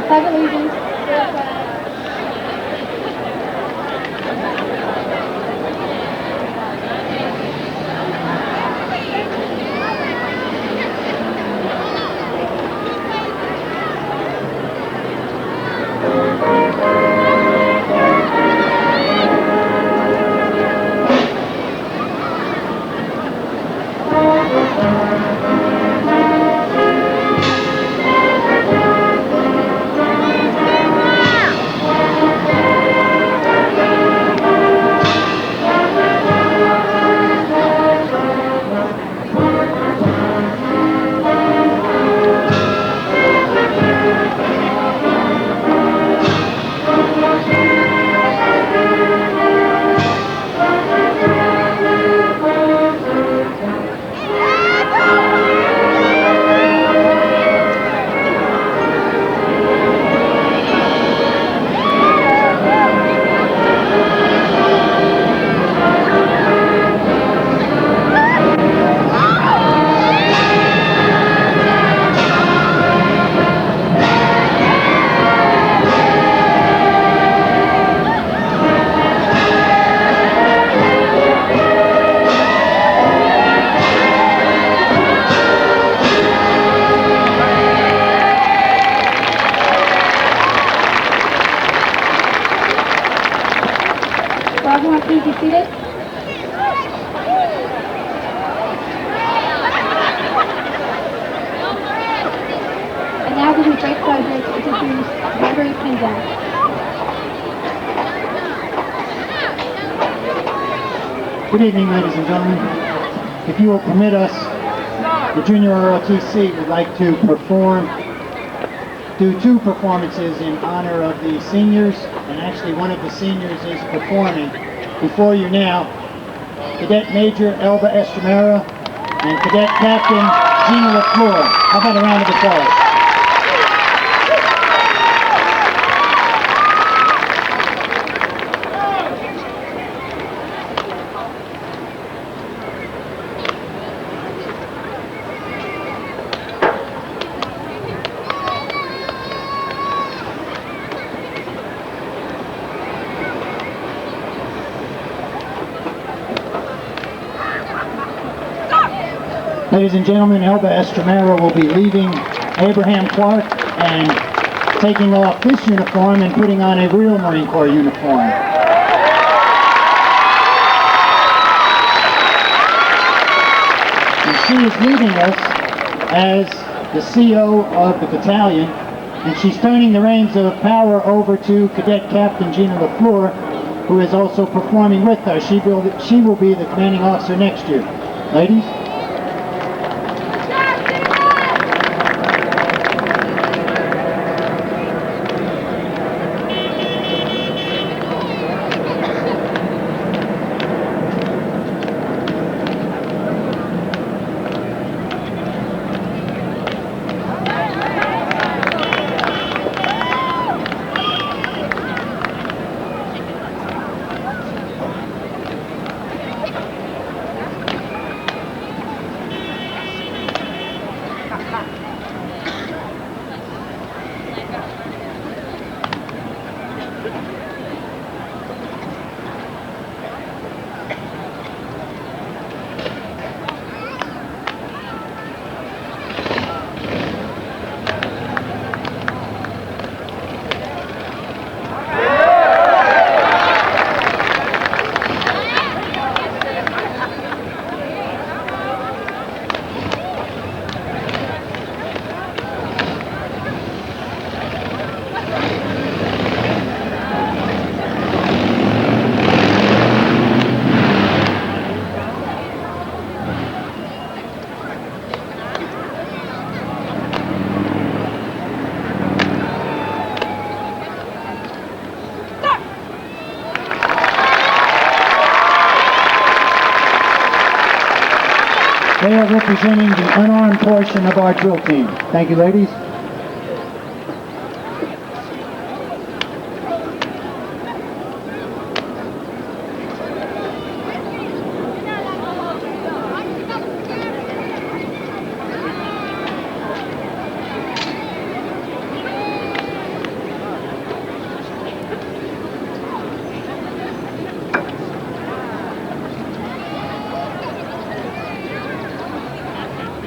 Flag allegiance. Everyone, please be seated. And now it gives me great pleasure to introduce Gregory Pinzan. Good evening, ladies and gentlemen. If you will permit us, the Junior ROTC would like to do two performances in honor of the seniors, and actually one of the seniors is performing. Before you now, Cadet Major Elba Estramera and Cadet Captain Gina LaFleur. How about a round of applause? Ladies and gentlemen, Elba Estramera will be leaving Abraham Clark and taking off this uniform and putting on a real Marine Corps uniform. And she is leaving us as the CO of the battalion, and she's turning the reins of power over to Cadet Captain Gina LaFleur, who is also performing with us. She will be the commanding officer next year. Ladies? They are representing the unarmed portion of our drill team. Thank you, ladies.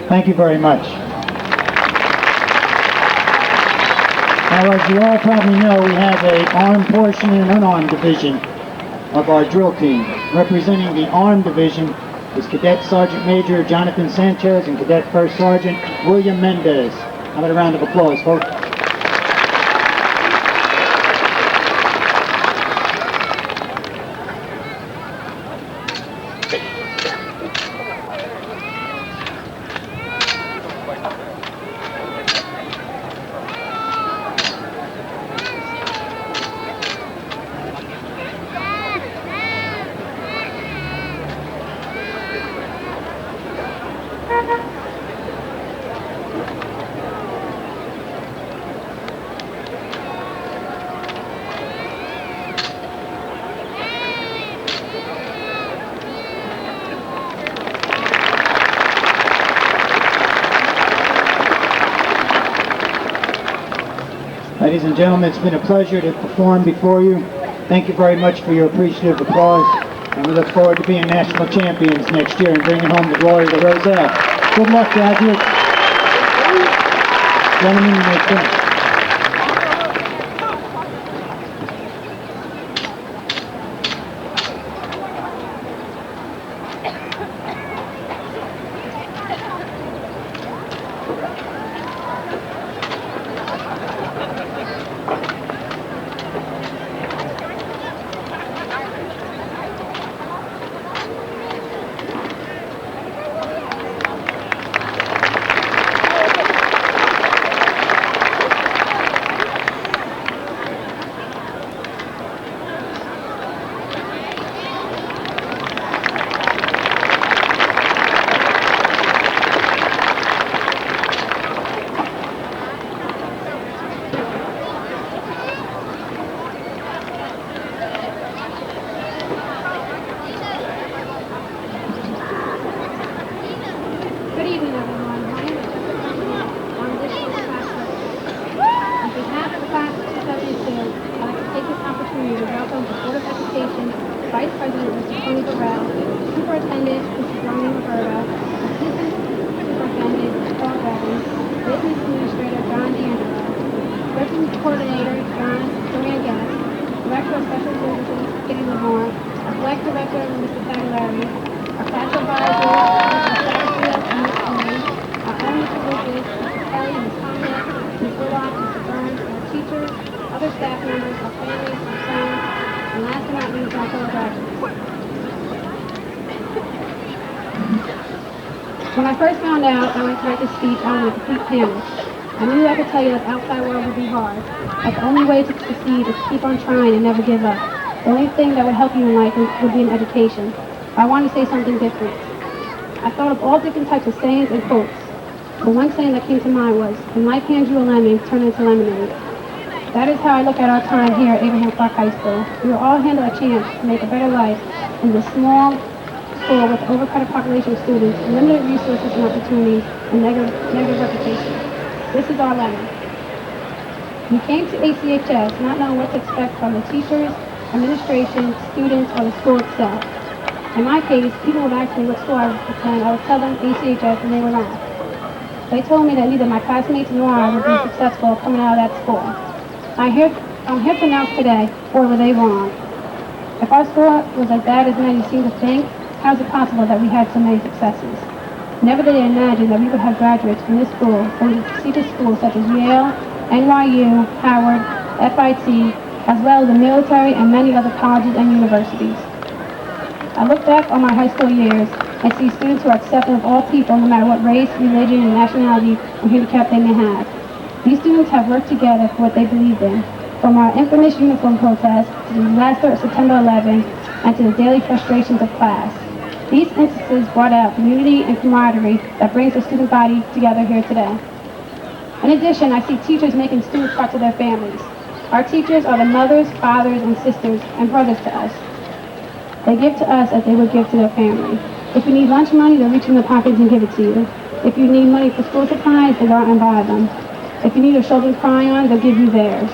Thank you very much. Now, as you all probably know, we have an armed portion and an unarmed division of our drill team. Representing the armed division is Cadet Sergeant Major Jonathan Sanchez and Cadet First Sergeant William Mendez. How about a round of applause, folks? Ladies and gentlemen, it's been a pleasure to perform before you. Thank you very much for your appreciative applause, and we look forward to being national champions next year and bringing home the glory to Roselle. Good luck, graduates. Gentlemen, you may finish. Vice President Mr. Tony Roselle, Superintendent Mr. Ronnie Roberta, Assistant Superintendent Paul Evans, Business Administrator John D'Angelo, Business Coordinator Joanne Guest, Director of Special Services Kitty Lamar, our Black Director Mr. Tagliari, our Class Advisor Mr. Satterfield and Ms. Owens, our Elementary Lucas, Mr. Kelly and Ms. Conrad, Ms. Whitlock, Mr. Burns, our teachers, other staff members, our families, our friends, and last but not least, our fellow graduates. When I first found out I wanted to write this speech, I was in complete panic. I knew I could tell you that the outside world would be hard, that the only way to succeed is to keep on trying and never give up. The only thing that would help you in life would be an education. I wanted to say something different. I thought of all different types of sayings and quotes. The one saying that came to mind was, "When life hands you a lemon, turn it into lemonade." That is how I look at our time here at Abraham Clark High School. We were all handed a chance to make a better life in this small school with overcrowded population of students, limited resources and opportunities, and negative reputation. This is our lemon. We came to ACHS not knowing what to expect from the teachers, administration, students, or the school itself. In my case, people would ask me what school I would attend. I would tell them ACHS and they would laugh. They told me that neither my classmates nor I would be successful coming out of that school. I'm here to announce today, or were they wrong? If our school was as bad as many seem to think, how is it possible that we had so many successes? Never did they imagine that we would have graduates from this school going to prestigious schools such as Yale, NYU, Howard, FIT, as well as the military and many other colleges and universities. I look back on my high school years and see students who are accepting of all people, no matter what race, religion, and nationality or handicap they may have. These students have worked together for what they believed in, from our infamous uniform protest to the disaster of September 11th and to the daily frustrations of class. These instances brought out the unity and camaraderie that brings the student body together here today. In addition, I see teachers making students parts of their families. Our teachers are the mothers, fathers, and sisters, and brothers to us. They give to us as they would give to their family. If you need lunch money, they'll reach in their pockets and give it to you. If you need money for school supplies, they'll go out and buy them. If you need your children crying on, they'll give you theirs.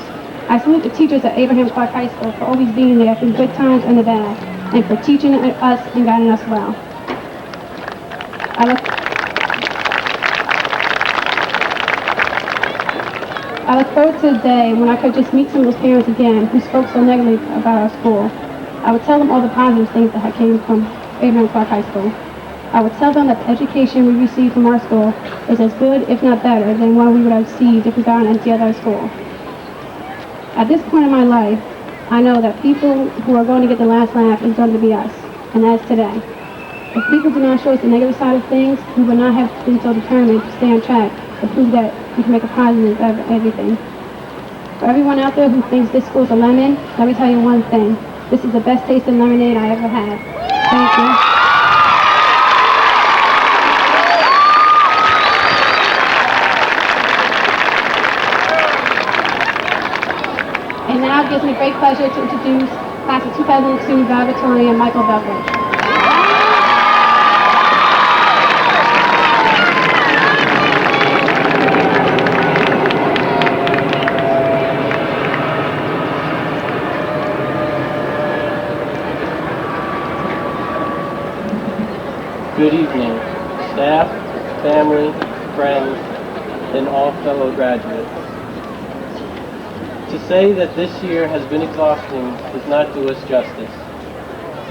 I salute the teachers at Abraham Clark High School for always being there through good times and the bad, and for teaching us and guiding us well. I look forward to the day when I could just meet some of those parents again who spoke so negatively about our school. I would tell them all the positive things that had came from Abraham Clark High School. I would tell them that the education we received from our school is as good, if not better, than one we would have received if we got into any other school. At this point in my life, I know that people who are going to get the last laugh is going to be us, and that's today. If people do not show us the negative side of things, we would not have been so determined to stay on track to prove that we can make a positive out of everything. For everyone out there who thinks this school's a lemon, let me tell you one thing. This is the best tasting lemonade I ever had. Thank you. And now it gives me great pleasure to introduce Class of 2002 valedictorian Michael Beveridge. Good evening, staff, family, friends, and all fellow graduates. To say that this year has been exhausting does not do us justice.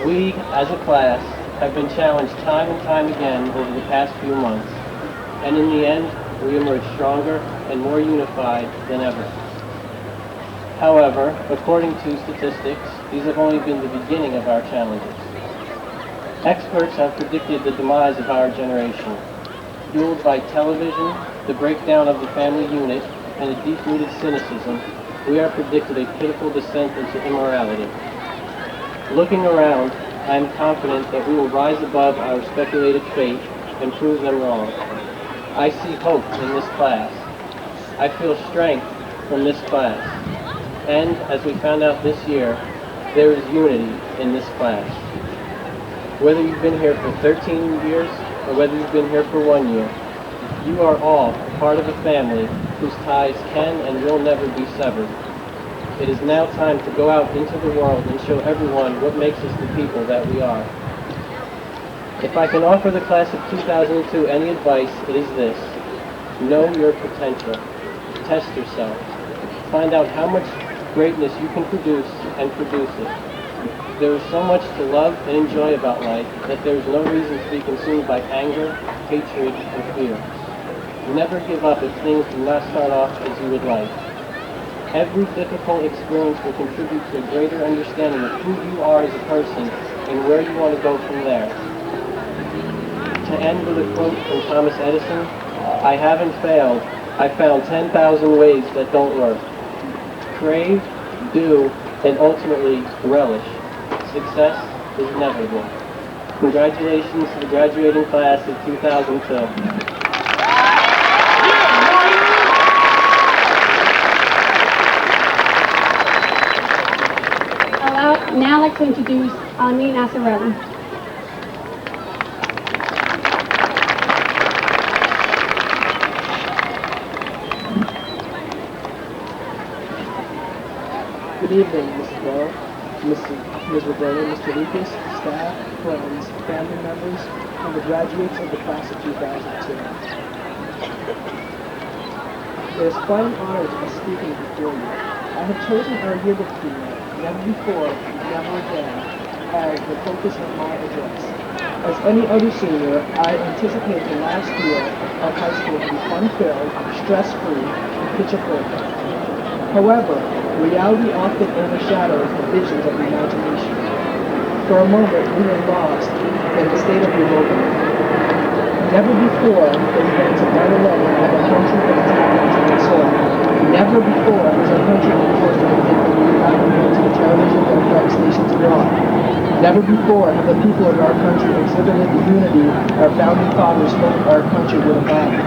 We, as a class, have been challenged time and time again over the past few months, and in the end, we emerged stronger and more unified than ever. However, according to statistics, these have only been the beginning of our challenges. Experts have predicted the demise of our generation. Fueled by television, the breakdown of the family unit, and a deep-rooted cynicism, we are predicted a pitiful descent into immorality. Looking around, I am confident that we will rise above our speculated fate and prove them wrong. I see hope in this class. I feel strength from this class. And, as we found out this year, there is unity in this class. Whether you've been here for 13 years or whether you've been here for 1 year, you are all part of a family whose ties can and will never be severed. It is now time to go out into the world and show everyone what makes us the people that we are. If I can offer the class of 2002 any advice, it is this. Know your potential. Test yourself. Find out how much greatness you can produce and produce it. There is so much to love and enjoy about life that there is no reason to be consumed by anger, hatred, and fear. Never give up if things do not start off as you would like. Every difficult experience will contribute to a greater understanding of who you are as a person and where you want to go from there. To end with a quote from Thomas Edison, I haven't failed. I found 10,000 ways that don't work. Crave, do, and ultimately relish. Success is inevitable. Congratulations to the graduating class of 2002. Now I'd like to introduce Amin Asarelli. Good evening, Mrs. Bell, Ms. Roberta, Mr. Lucas, staff, friends, family members, and the graduates of the class of 2002. It is quite an honor to be speaking before you. I have chosen our yearbook theme, Never Before, Never Again, as the focus of my address. As any other senior, I anticipate the last year of high school to be fun-filled, stress-free, and picture-perfect. However, reality often overshadows the visions of the imagination. For a moment, we are lost in the state of bewilderment. Never before the events of 9/11 have our country been attacked on its soil. Never before has our country been forced to admit the reevaluating to the terrorism that affects nations abroad. Never before have the people of our country exhibited the unity our founding fathers hoped our country would embody.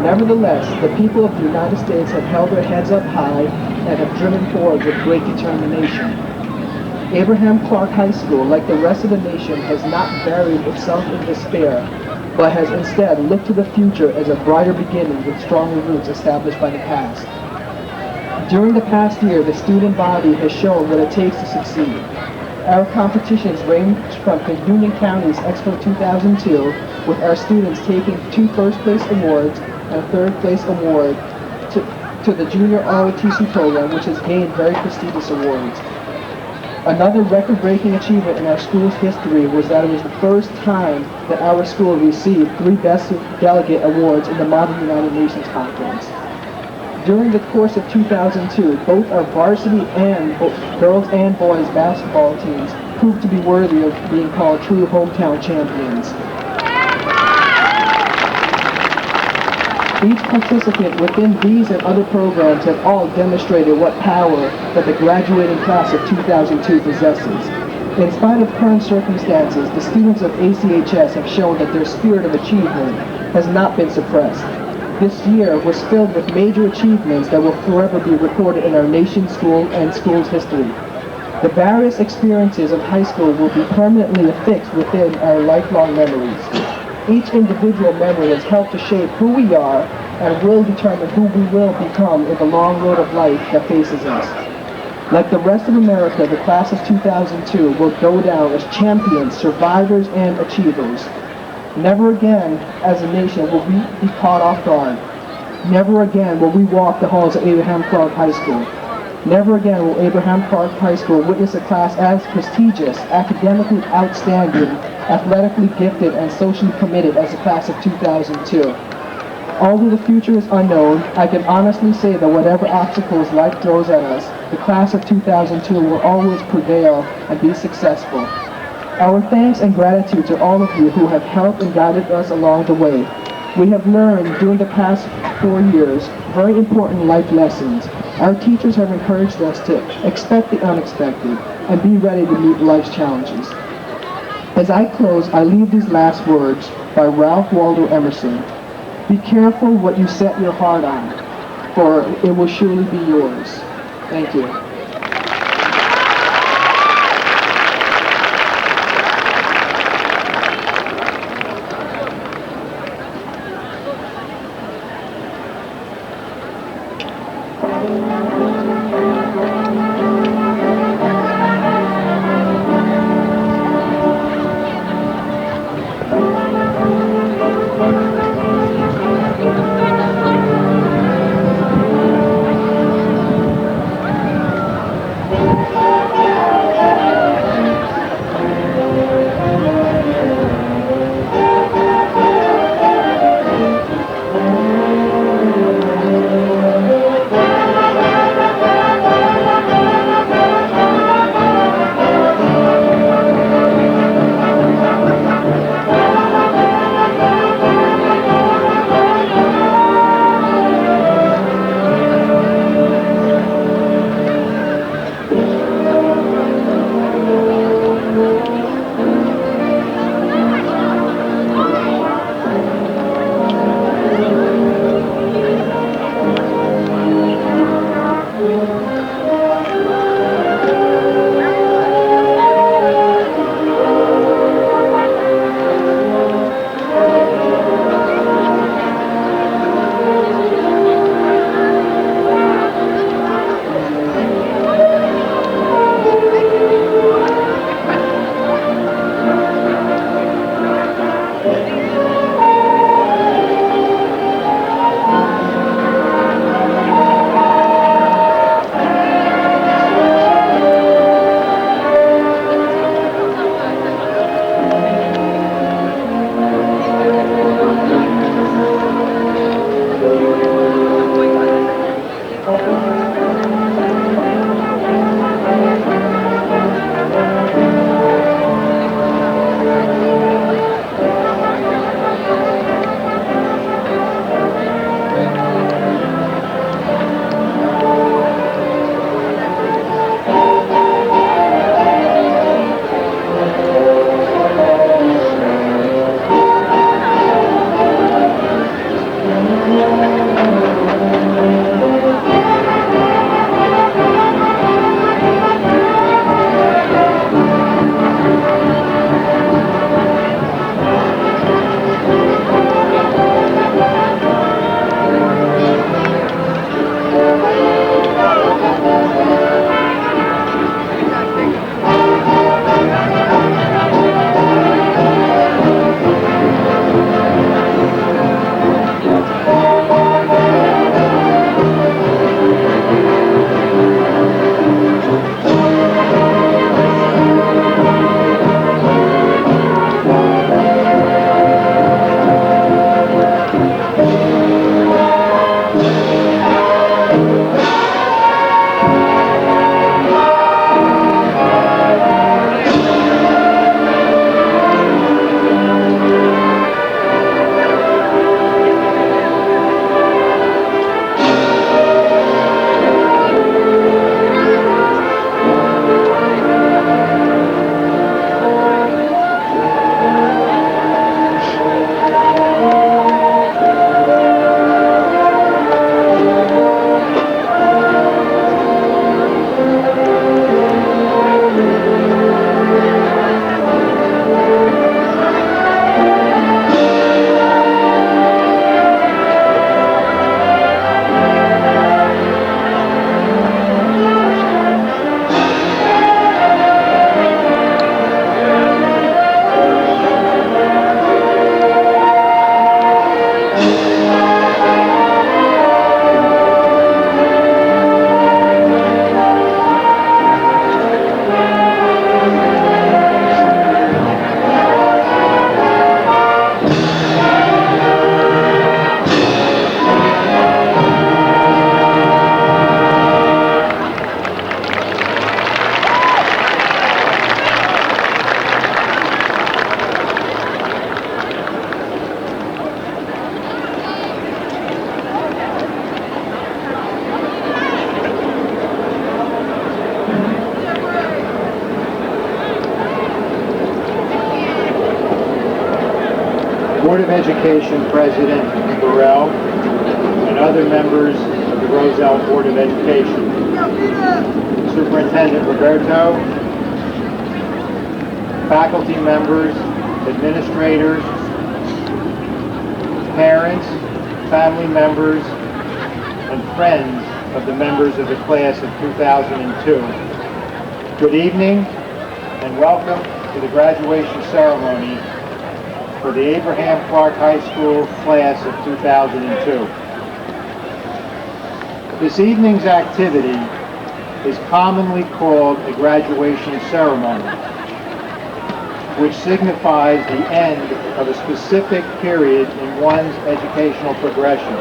Nevertheless, the people of the United States have held their heads up high and have driven forward with great determination. Abraham Clark High School, like the rest of the nation, has not buried itself in despair, but has instead looked to the future as a brighter beginning with stronger roots established by the past. During the past year, the student body has shown what it takes to succeed. Our competitions range from Union County's Expo 2002, with our students taking 2 first-place awards and a 3rd-place award, to the Junior ROTC program, which has gained very prestigious awards. Another record-breaking achievement in our school's history was that it was the first time that our school received 3 Best Delegate Awards in the Modern United Nations Conference. During the course of 2002, both our varsity and girls and boys basketball teams proved to be worthy of being called true hometown champions. Each participant within these and other programs have all demonstrated what power that the graduating class of 2002 possesses. In spite of current circumstances, the students of ACHS have shown that their spirit of achievement has not been suppressed. This year was filled with major achievements that will forever be recorded in our nation's school and school's history. The various experiences of high school will be permanently affixed within our lifelong memories. Each individual memory has helped to shape who we are and will determine who we will become in the long road of life that faces us. Like the rest of America, the class of 2002 will go down as champions, survivors, and achievers. Never again, as a nation, will we be caught off guard. Never again will we walk the halls of Abraham Clark High School. Never again will Abraham Clark High School witness a class as prestigious, academically outstanding, athletically gifted, and socially committed as the class of 2002. Although the future is unknown, I can honestly say that whatever obstacles life throws at us, the class of 2002 will always prevail and be successful. Our thanks and gratitude to all of you who have helped and guided us along the way. We have learned during the past 4 years very important life lessons. Our teachers have encouraged us to expect the unexpected and be ready to meet life's challenges. As I close, I leave these last words by Ralph Waldo Emerson. Be careful what you set your heart on, for it will surely be yours. Thank you. Board of Education President Roselle, and other members of the Roselle Board of Education. Superintendent Roberto, faculty members, administrators, parents, family members, and friends of the members of the class of 2002. Good evening and welcome to the graduation ceremony for the Abraham Clark High School class of 2002. This evening's activity is commonly called a graduation ceremony, which signifies the end of a specific period in one's educational progression.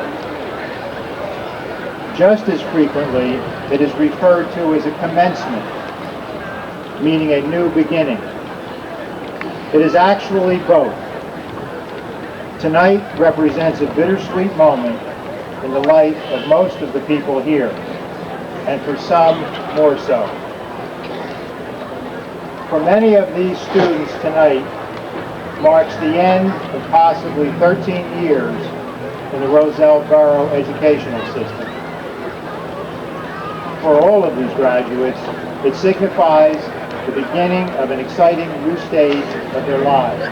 Just as frequently, it is referred to as a commencement, meaning a new beginning. It is actually both. Tonight represents a bittersweet moment in the life of most of the people here, and for some, more so. For many of these students, tonight marks the end of possibly 13 years in the Roselle Borough educational system. For all of these graduates, it signifies the beginning of an exciting new stage of their lives.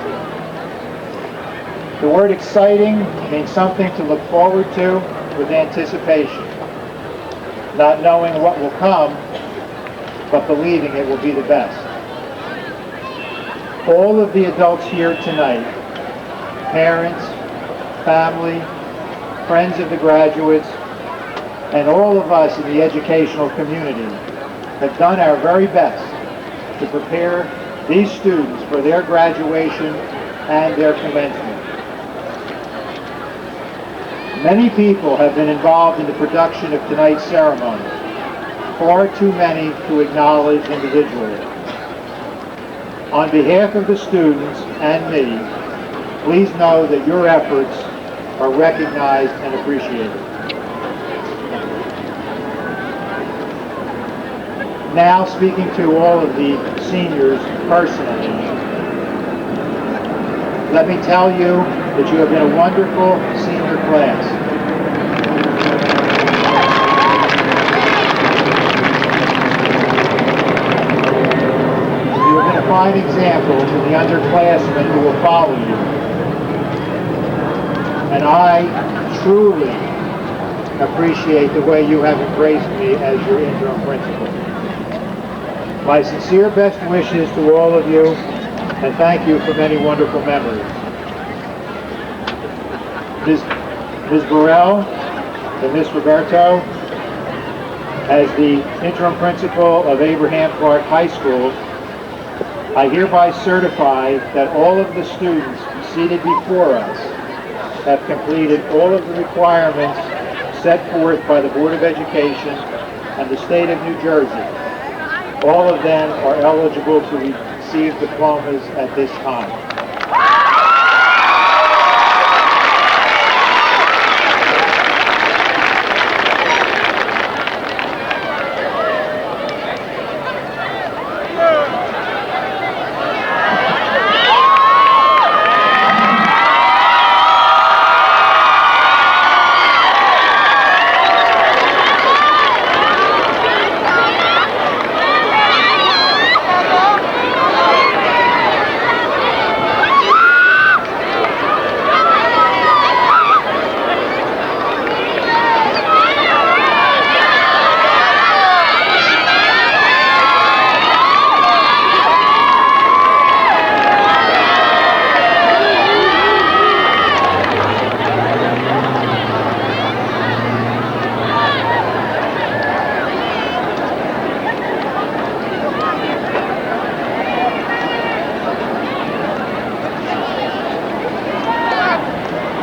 The word exciting means something to look forward to with anticipation, not knowing what will come, but believing it will be the best. All of the adults here tonight, parents, family, friends of the graduates, and all of us in the educational community have done our very best to prepare these students for their graduation and their commencement. Many people have been involved in the production of tonight's ceremony, far too many to acknowledge individually. On behalf of the students and me, please know that your efforts are recognized and appreciated. Now, speaking to all of the seniors personally, let me tell you that you have been a wonderful senior class. You have been a fine example to the underclassmen who will follow you. And I truly appreciate the way you have embraced me as your interim principal. My sincere best wishes to all of you, and thank you for many wonderful memories. Ms. Burrell and Ms. Roberto, as the interim principal of Abraham Clark High School, I hereby certify that all of the students seated before us have completed all of the requirements set forth by the Board of Education and the state of New Jersey. All of them are eligible to receive diplomas at this time.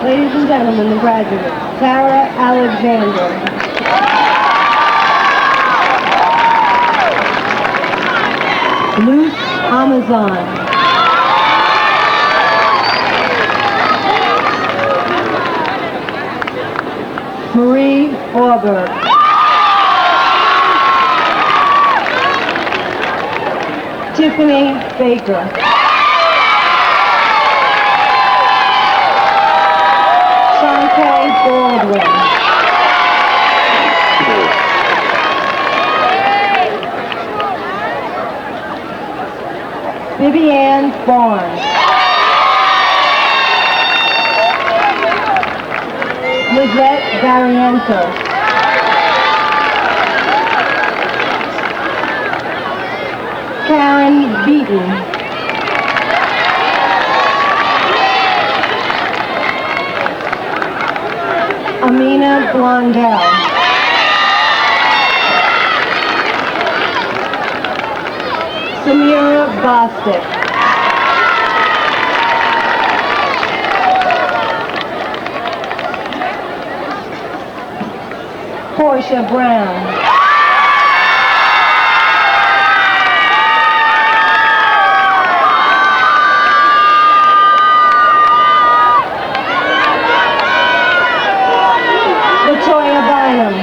Ladies and gentlemen, the graduates, Sarah Alexander. Luce Amazon. Marie Auber. Tiffany Baker. Baldwin. Vivian Barnes. Lizette Barrientos. Karen Beaton. Amina Blondell. Samira Bostic. Portia Brown. Latoya Bynum.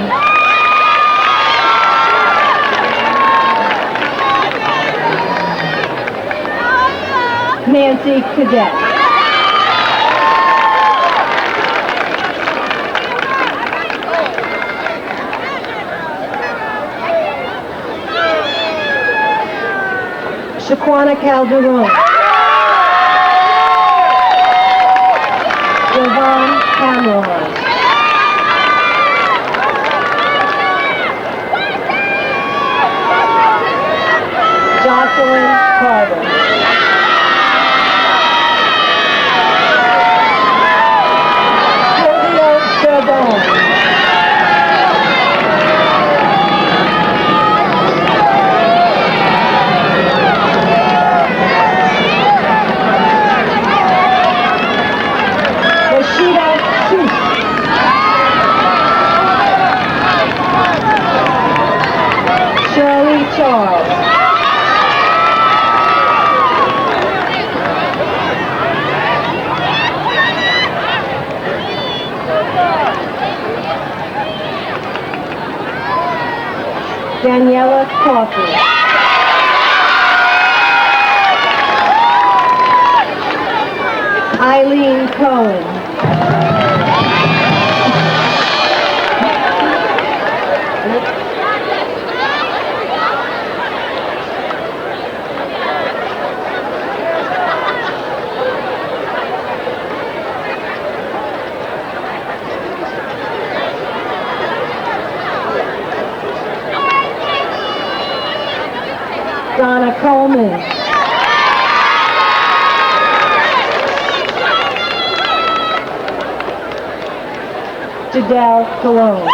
Nancy Cadet. Shaquana Calderon. Yvonne Cameron. Jocelyn Carter. Silvio Charbon. Rashida Seuss. Shirley Charles. Daniela Coffey. Eileen Cohen. Donna Coleman. Jadelle Cologne.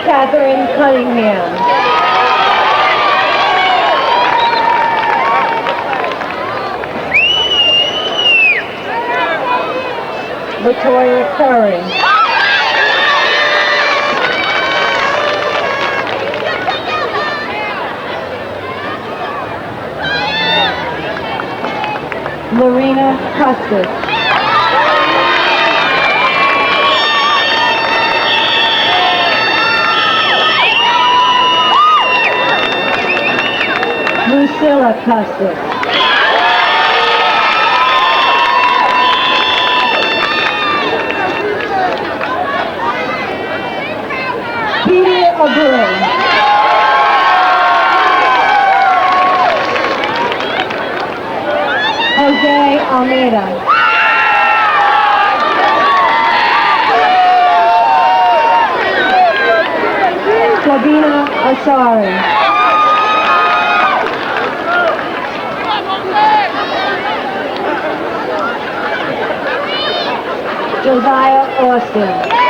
Catherine Cunningham. Latoya Curry. Lorena Custis. Lucilla Custis. Peter Abreu. Jose Almeida. Sabina Asari. Josiah Austin.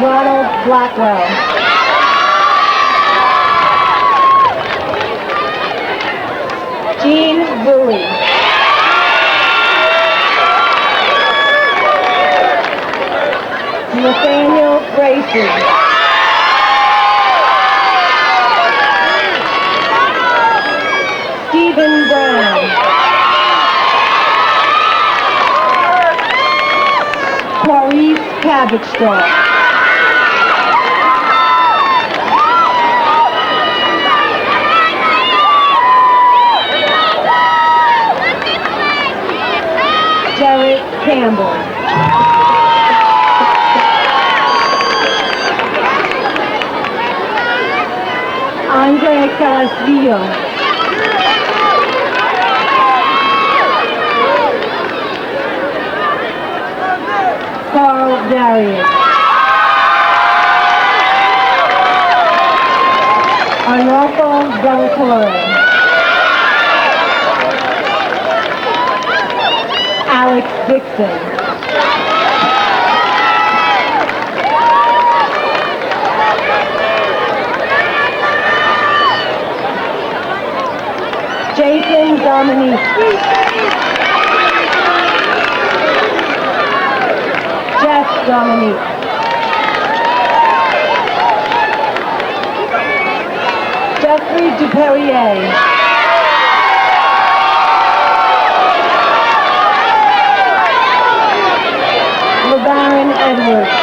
Ronald Blackwell. Jean Bowie. Nathaniel Gracie. Stephen Brown. Clarice Cabbage Straw. Castillo. Carl Darius. Arnolfo Del Torre. Alex Dixon. Jason Dominique. Jeff Dominique. Jeffrey Duperrier. LeBaron Edwards.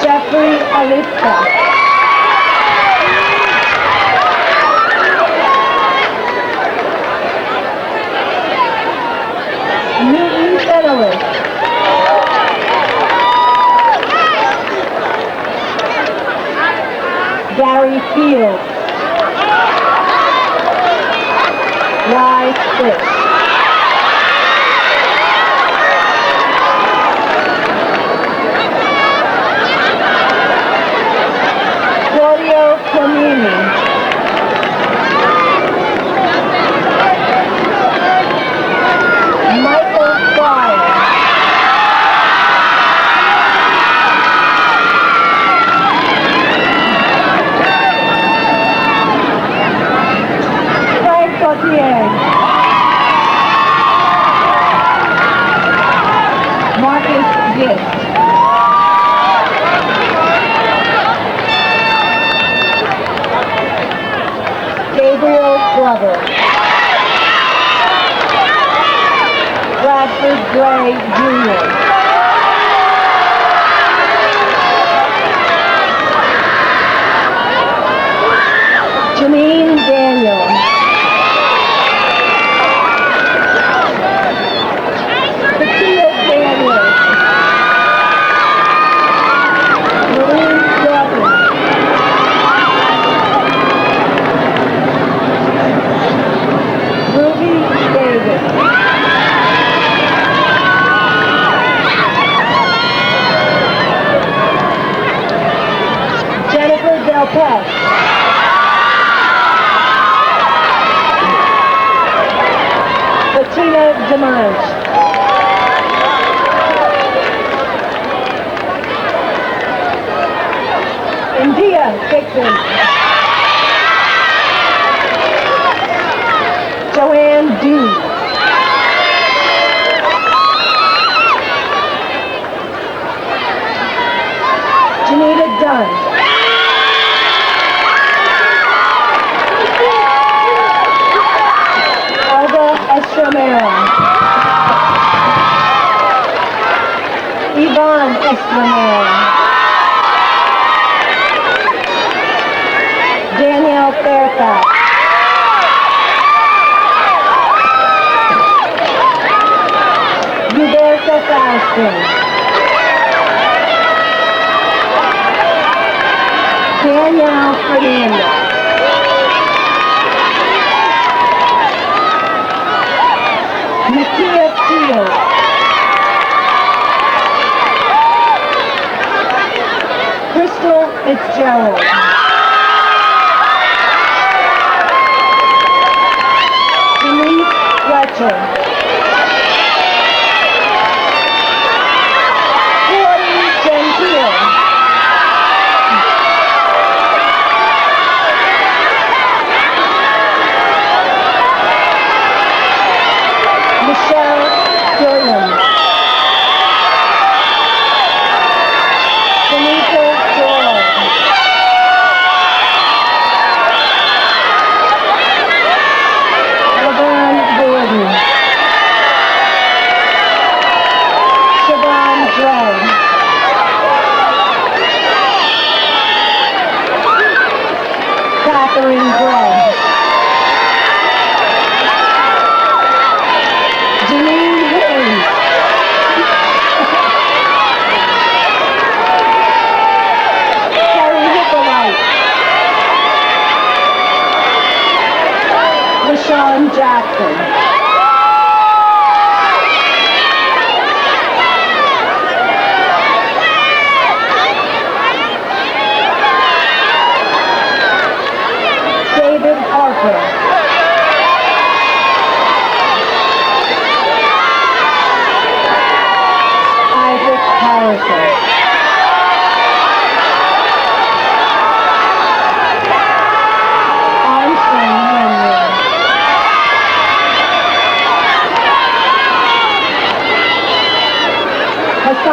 Jeffrey Alista. Newton Fenellis. Gary Fields. Rye Fish. Claudio Comini. Michael Fryer. Frank Gauthier. Marcus Gift. Gabriel Glover. Bradford Gray Jr. Janine Daniel. Sophia Daniel. Marie Devin. Ruby Davis. Jennifer Del Pez. Bettina Demange. India Dixon. Joanne Dew. Janita Dunn. Olga Estremera. Yvonne Estremera. Danielle Fairfax. Huberto Faustin. Danielle Fernandez. Nakia Fields. Crystal Fitzgerald. Denise Fletcher. Corey Gentile. Michelle Williams. Denise Joy.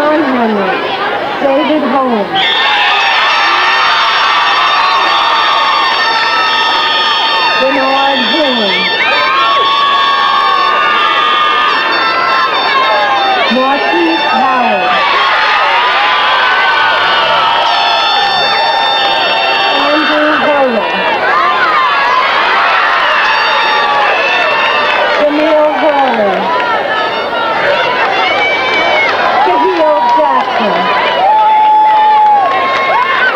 John Henry, David Holmes, Bernard Bruin, Marquise Howard, Andrew Hurley, Jamil Hurley, Kahil Jackson,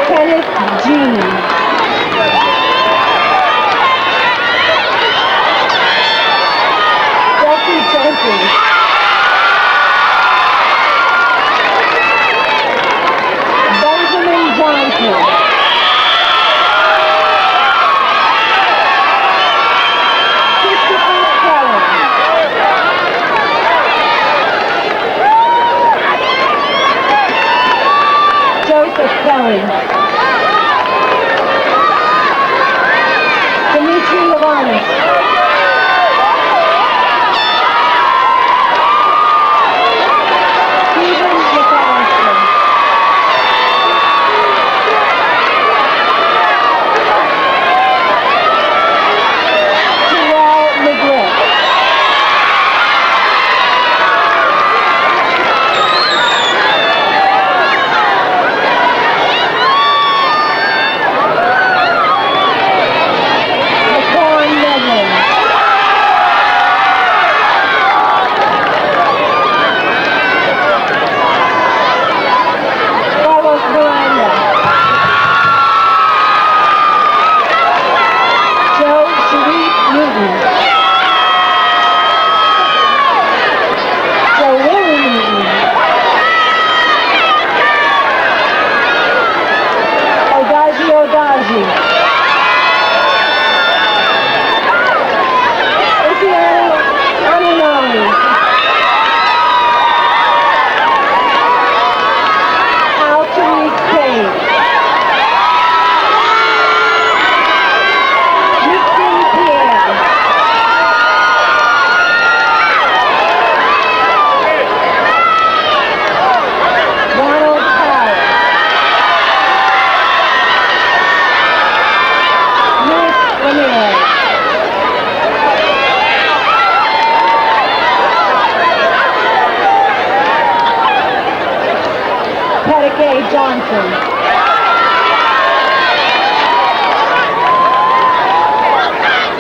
Kenneth Jean, Jesse Jenkins, Benjamin Johnson, Christopher Keller, Joseph Kelly, Dimitri Lavanis, Stephen McAllister, Terrell McGriff, McCorn Medlin, Carlos Miranda, Joe Sharif Newton, Joe Willie Newton, Odaji Odaji, Isiano Amunami, Al Therese Page, Nixon Pierre, Ronald Powell, Luis Ramirez, Pettigay Johnson,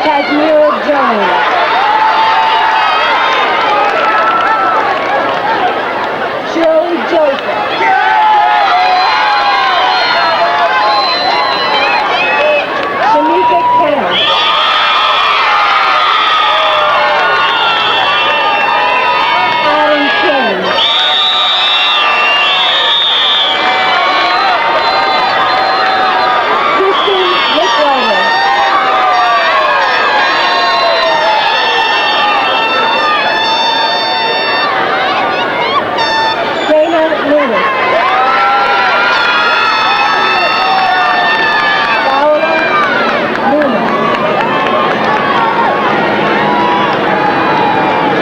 Kashmira Jones, Shirley Joseph, Shamika Kemp, Adam King, Kristen Licklider, Dana Lewis, Paola Luna,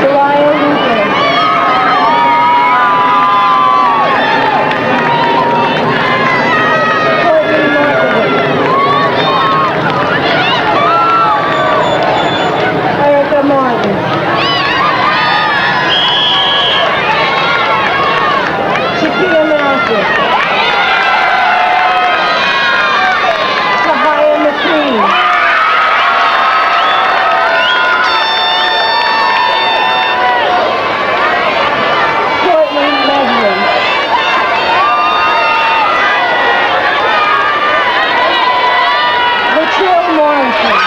Soraya Luther, Courtney Markovich, Erica Martin, Shakia Mathis, Sahaya McQueen, Courtney Medley, Latrell Morrison,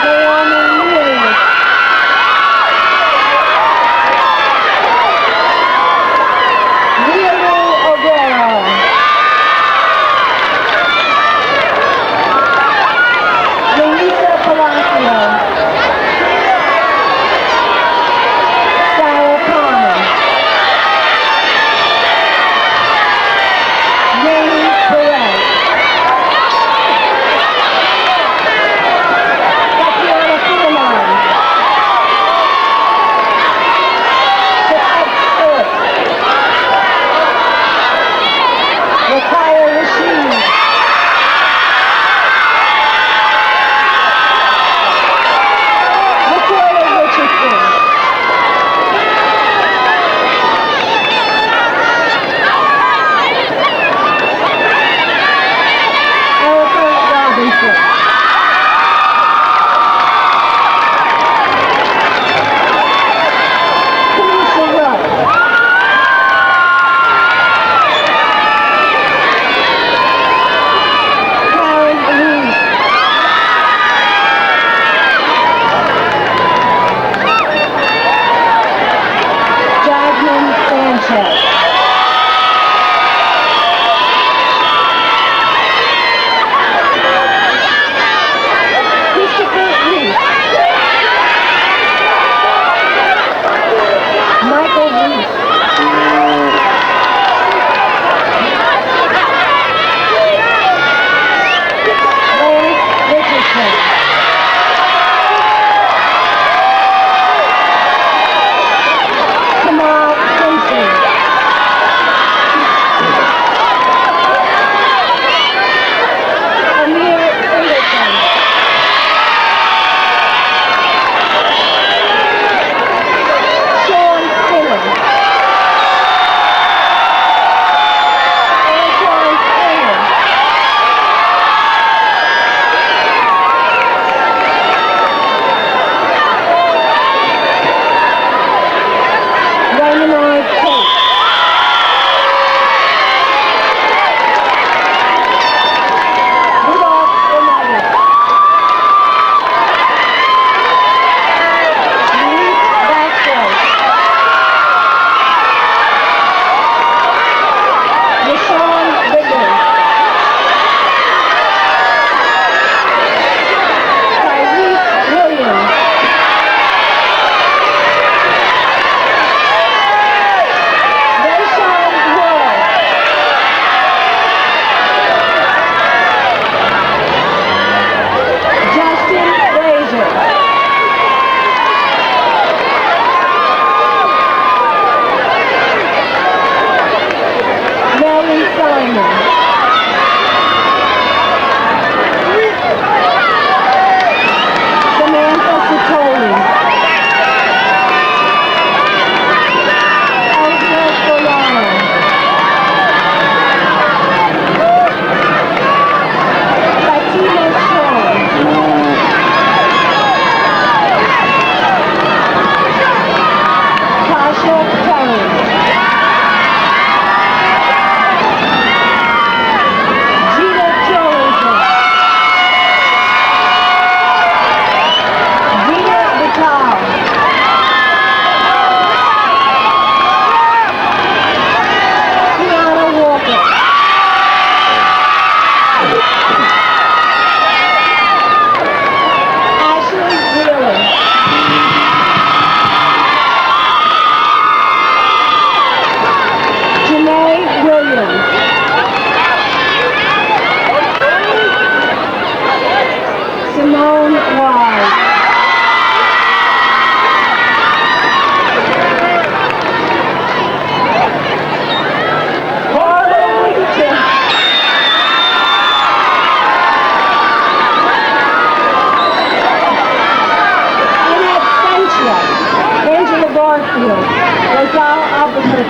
Naomi Muriel,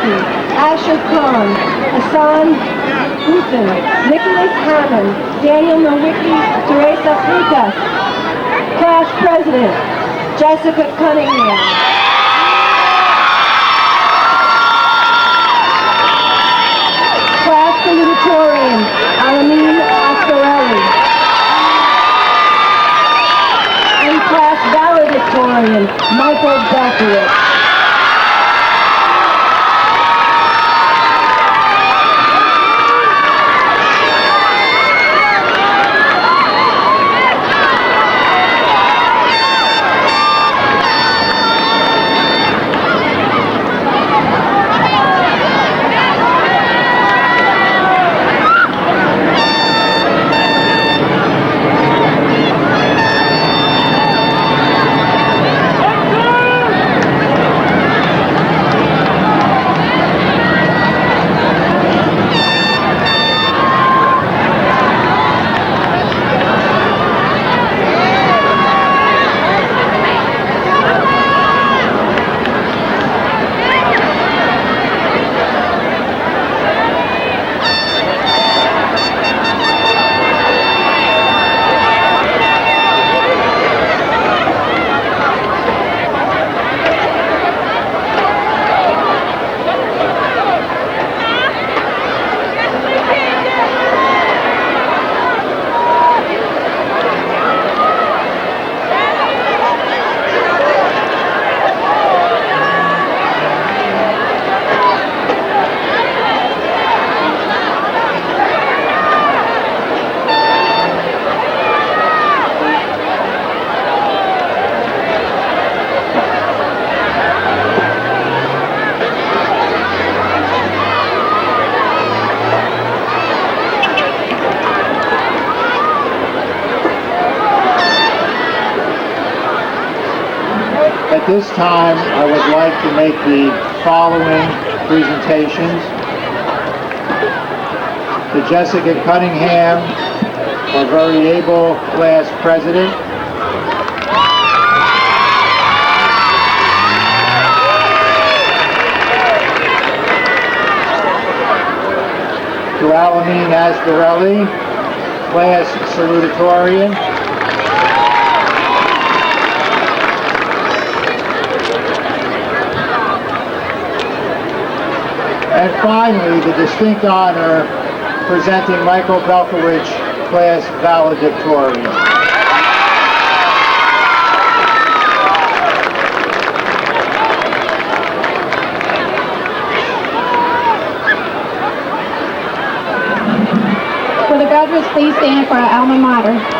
Mackey, Asher Khan, Hassan Hussein, Nicholas Hammond, Daniel Nowicki, Teresa Frutas. Class President, Jessica Cunningham. Class Salutatorian, Alameen Ascarelli. And Class Valedictorian, Michael Belkowitz. At this time, I would like to make the following presentations. To Jessica Cunningham, our very able class president. To Alameen Asgarelli, class salutatorian. And finally, the distinct honor presenting Michael Belkowitz, class valedictorian. Will the graduates please stand for our alma mater?